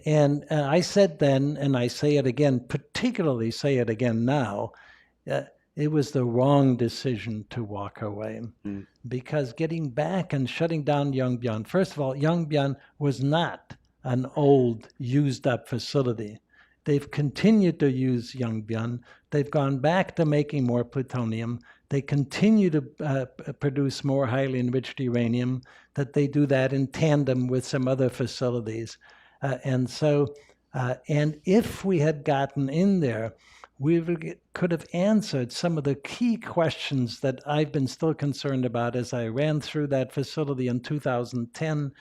And I said then, and I say it again, particularly say it again now, it was the wrong decision to walk away because getting back and shutting down Yongbyon, first of all, Yongbyon was not an old, used-up facility. They've continued to use Yongbyon. They've gone back to making more plutonium. They continue to produce more highly enriched uranium, that they do that in tandem with some other facilities. And if we had gotten in there, could have answered some of the key questions that I've been still concerned about as I ran through that facility in 2010.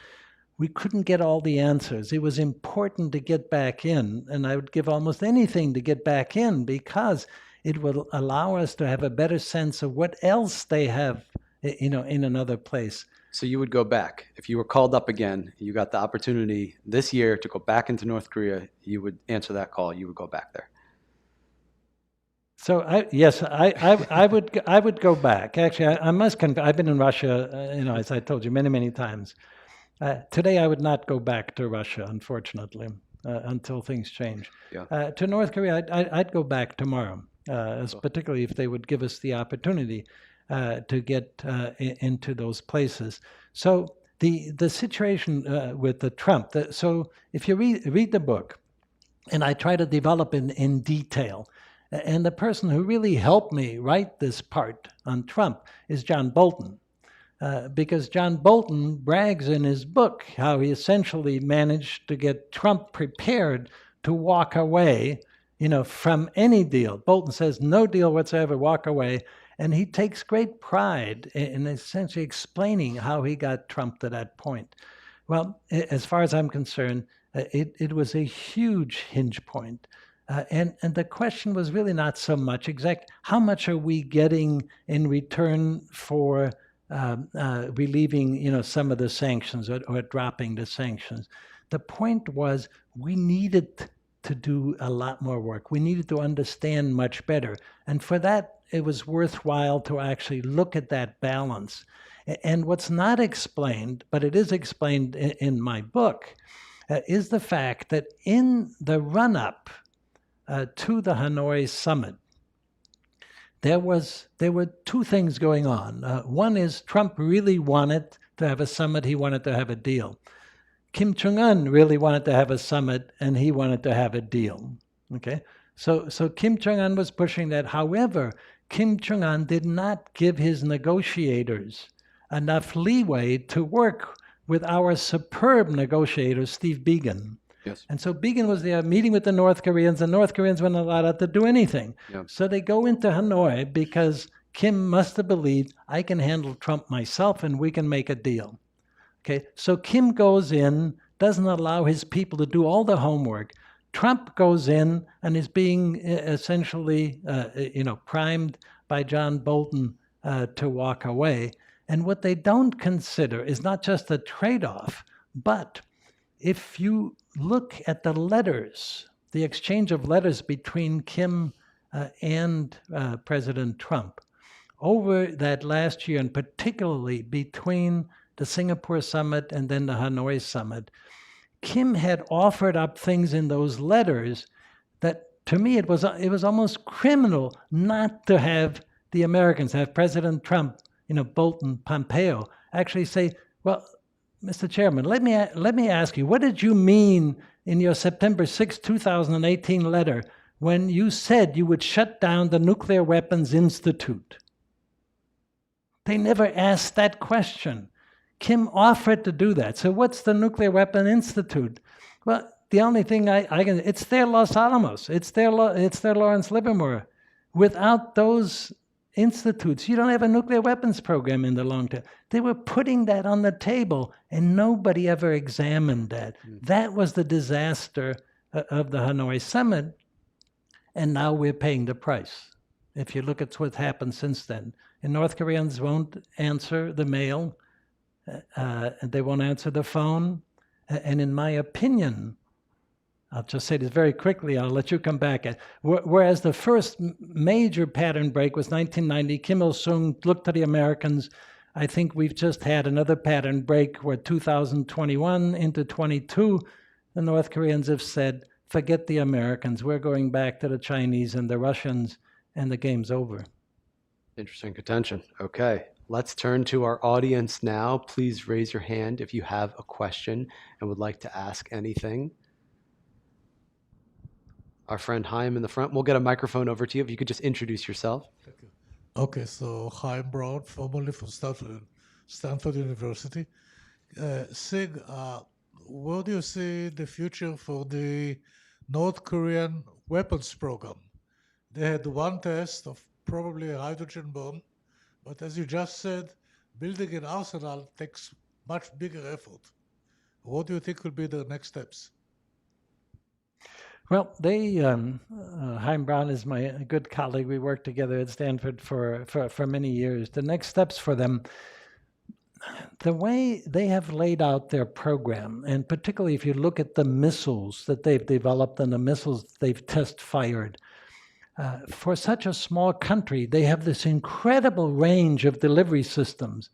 We couldn't get all the answers. It was important to get back in, and I would give almost anything to get back in because it will allow us to have a better sense of what else they have, in another place. So you would go back. If you were called up again, you got the opportunity this year to go back into North Korea, you would answer that call, you would go back there. So I would go back. Actually, I must I've been in Russia, as I told you many times. Today, I would not go back to Russia, unfortunately, until things change. Yeah. To North Korea, I'd go back tomorrow, particularly if they would give us the opportunity to get into those places. So the situation with the Trump. So if you read the book, and I try to develop in detail. And the person who really helped me write this part on Trump is John Bolton. Because John Bolton brags in his book how he essentially managed to get Trump prepared to walk away, from any deal. Bolton says, no deal whatsoever, walk away. And he takes great pride in essentially explaining how he got Trump to that point. Well, as far as I'm concerned, it was a huge hinge point. And the question was really not so much how much are we getting in return for relieving, some of the sanctions or dropping the sanctions. The point was we needed to do a lot more work. We needed to understand much better. And for that, it was worthwhile to actually look at that balance. And what's not explained, but it is explained in my book, is the fact that in the run-up to the Hanoi summit, there were two things going on. One is Trump really wanted to have a summit. He wanted to have a deal. Kim Jong-un really wanted to have a summit, and he wanted to have a deal. Okay, so Kim Jong-un was pushing that. However, Kim Jong-un did not give his negotiators enough leeway to work with our superb negotiator, Steve Biegun. Yes. And so Biegun was there meeting with the North Koreans. The North Koreans weren't allowed to do anything. Yeah. So they go into Hanoi because Kim must have believed, I can handle Trump myself and we can make a deal. Okay, so Kim goes in, doesn't allow his people to do all the homework. Trump goes in and is being essentially, primed by John Bolton to walk away. And what they don't consider is not just the trade-off, but if you look at the letters, the exchange of letters between Kim and President Trump over that last year, and particularly between the Singapore summit and then the Hanoi summit, Kim had offered up things in those letters that, to me, it was almost criminal not to have the Americans, have President Trump, Bolton, Pompeo, actually say, well, Mr. Chairman, let me ask you, what did you mean in your September 6, 2018 letter when you said you would shut down the Nuclear Weapons Institute? They never asked that question. Kim offered to do that. So what's the Nuclear Weapon Institute? Well, the only thing I can, it's their Los Alamos. It's their Lawrence Livermore. Without those institutes, you don't have a nuclear weapons program in the long term. They were putting that on the table, and nobody ever examined that. That was the disaster of the Hanoi summit, and now we're paying the price. If you look at what's happened since then, and North Koreans won't answer the mail, they won't answer the phone, and in my opinion, I'll just say this very quickly, I'll let you come back. Whereas the first major pattern break was 1990, Kim Il-sung looked to the Americans. I think we've just had another pattern break where 2021 into 22, the North Koreans have said, forget the Americans, we're going back to the Chinese and the Russians, and the game's over. Interesting contention. Okay, let's turn to our audience now. Please raise your hand if you have a question and would like to ask anything. Our friend Chaim in the front. We'll get a microphone over to you. If you could just introduce yourself. Thank you. Okay, so Chaim Brown, formerly from Stanford University. Sig, where do you see the future for the North Korean weapons program? they had one test of probably a hydrogen bomb, but as you just said, building an arsenal takes much bigger effort. What do you think will be the next steps? Well, Chaim Brown is my good colleague. We worked together at Stanford for many years. The next steps for them, the way they have laid out their program, and particularly if you look at the missiles that they've developed and the missiles they've test fired, for such a small country, they have this incredible range of delivery systems,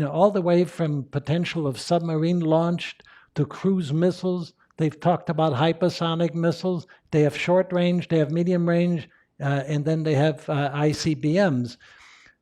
all the way from potential of submarine launched to cruise missiles. They've talked about hypersonic missiles. They have short range, they have medium range, and then they have ICBMs.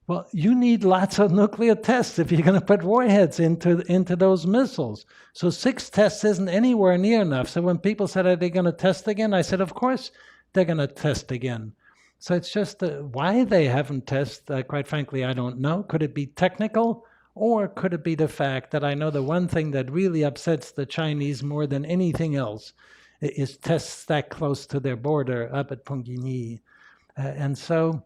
Well, you need lots of nuclear tests if you're going to put warheads into those missiles. So 6 tests isn't anywhere near enough. So when people said, are they going to test again? I said, of course they're going to test again. So it's just why they haven't tested, quite frankly, I don't know. Could it be technical? Or could it be the fact that I know the one thing that really upsets the Chinese more than anything else is tests that close to their border up at Punggye. And so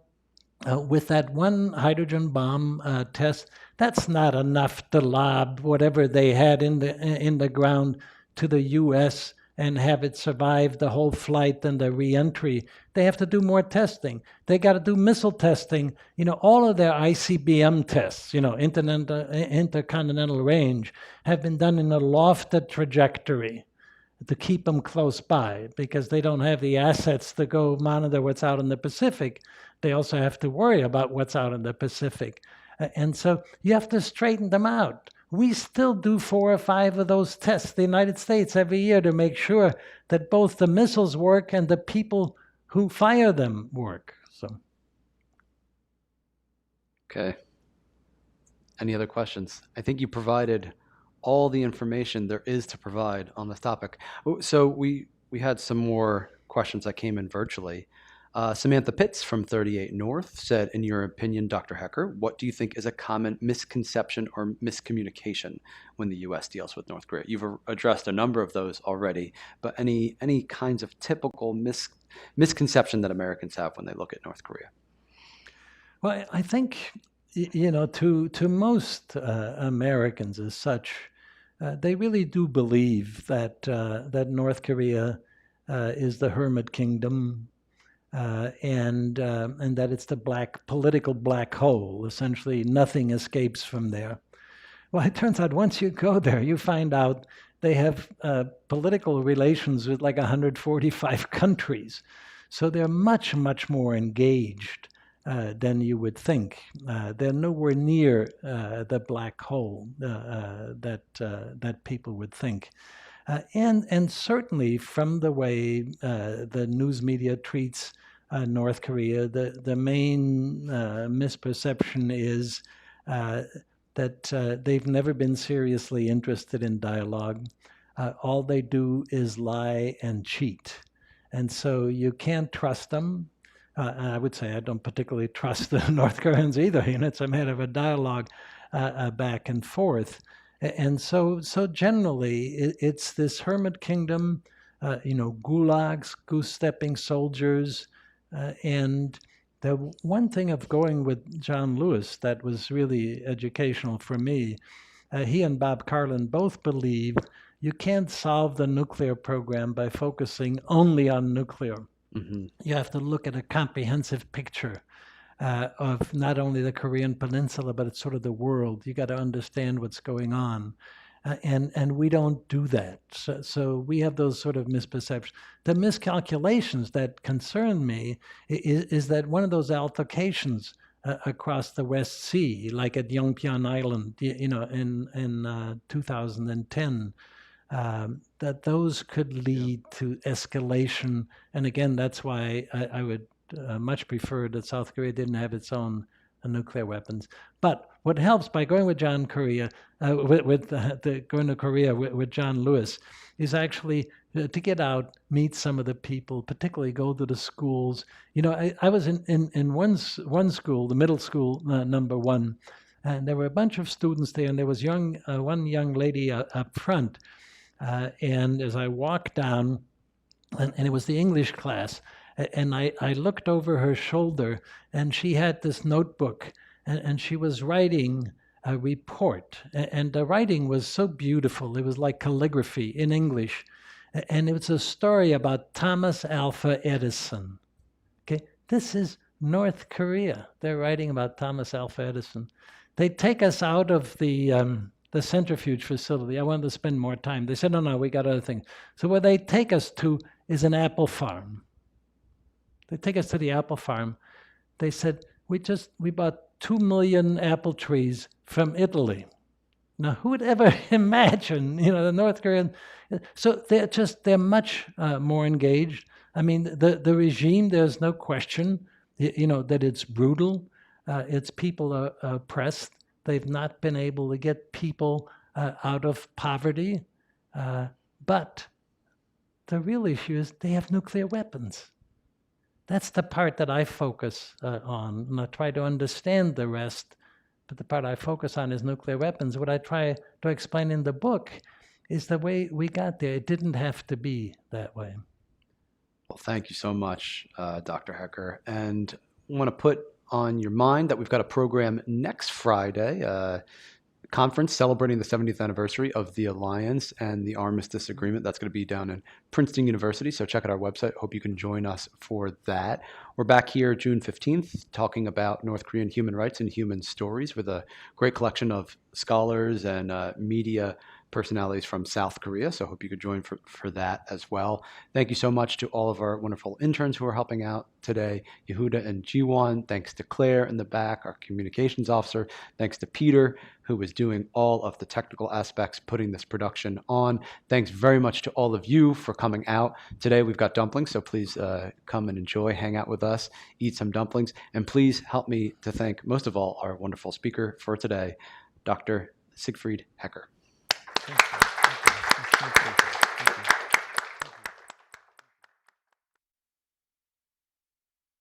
with that one hydrogen bomb test, that's not enough to lob whatever they had in the ground to the U.S. and have it survive the whole flight and the reentry. They have to do more testing. They got to do missile testing. All of their ICBM tests, intercontinental range, have been done in a lofted trajectory to keep them close by because they don't have the assets to go monitor what's out in the Pacific. They also have to worry about what's out in the Pacific. And so you have to straighten them out. We still do 4 or 5 of those tests, the United States, every year to make sure that both the missiles work and the people who fire them work. So, Okay. Any other questions? I think you provided all the information there is to provide on this topic. So we had some more questions that came in virtually. Samantha Pitts from 38 North said, in your opinion, Dr. Hecker, what do you think is a common misconception or miscommunication when the U.S. deals with North Korea? You've addressed a number of those already, but any kinds of typical misconception that Americans have when they look at North Korea? Well, I think, to most Americans as such, they really do believe that North Korea is the hermit kingdom, and that it's the political black hole. Essentially, nothing escapes from there. Well, it turns out once you go there, you find out they have political relations with like 145 countries. So they're much, much more engaged than you would think. They're nowhere near the black hole that people would think. And certainly from the way the news media treats North Korea, the main misperception is that they've never been seriously interested in dialogue. All they do is lie and cheat. And so you can't trust them. I would say I don't particularly trust the North Koreans either. It's a matter of a dialogue back and forth. And so generally, it's this hermit kingdom, gulags, goose-stepping soldiers. And the one thing of going with John Lewis that was really educational for me, he and Bob Carlin both believe you can't solve the nuclear program by focusing only on nuclear. Mm-hmm. You have to look at a comprehensive picture of not only the Korean Peninsula, but it's sort of the world. You got to understand what's going on. And we don't do that. So we have those sort of misperceptions. The miscalculations that concern me is that one of those altercations across the West Sea, like at Yongbyon Island, in 2010, that those could lead to escalation. And again, that's why I would much prefer that South Korea didn't have its own nuclear weapons. But what helps by going with going to Korea with John Lewis is actually to get out, meet some of the people, particularly go to the schools. I was in one school, the middle school number 1, and there were a bunch of students there, and there was one young lady up front. And as I walked down, and it was the English class, And I looked over her shoulder, and she had this notebook, and she was writing a report. And the writing was so beautiful. It was like calligraphy in English. And it was a story about Thomas Alva Edison. Okay, this is North Korea. They're writing about Thomas Alva Edison. They take us out of the centrifuge facility. I wanted to spend more time. They said, no, we got other things. So where they take us to is an apple farm. They take us to the apple farm. They said, we bought 2 million apple trees from Italy. Now, who would ever imagine, the North Korean? So they're much more engaged. I mean, the regime, there's no question, that it's brutal. Its people are oppressed. They've not been able to get people out of poverty. But the real issue is they have nuclear weapons. That's the part that I focus on, and I try to understand the rest. But the part I focus on is nuclear weapons. What I try to explain in the book is the way we got there. It didn't have to be that way. Well, thank you so much, Dr. Hecker. And I want to put on your mind that we've got a program next Friday, conference celebrating the 70th anniversary of the Alliance and the Armistice Agreement. That's going to be down in Princeton University, so check out our website. Hope you can join us for that. We're back here June 15th talking about North Korean human rights and human stories with a great collection of scholars and media personalities from South Korea, so hope you could join for that as well. Thank you so much to all of our wonderful interns who are helping out today, Yehuda and Jiwon. Thanks to Claire in the back, our communications officer. Thanks to Peter, who was doing all of the technical aspects, putting this production on. Thanks very much to all of you for coming out. Today we've got dumplings, so please come and enjoy, hang out with us, eat some dumplings, and please help me to thank, most of all, our wonderful speaker for today, Dr. Siegfried Hecker. Thank you.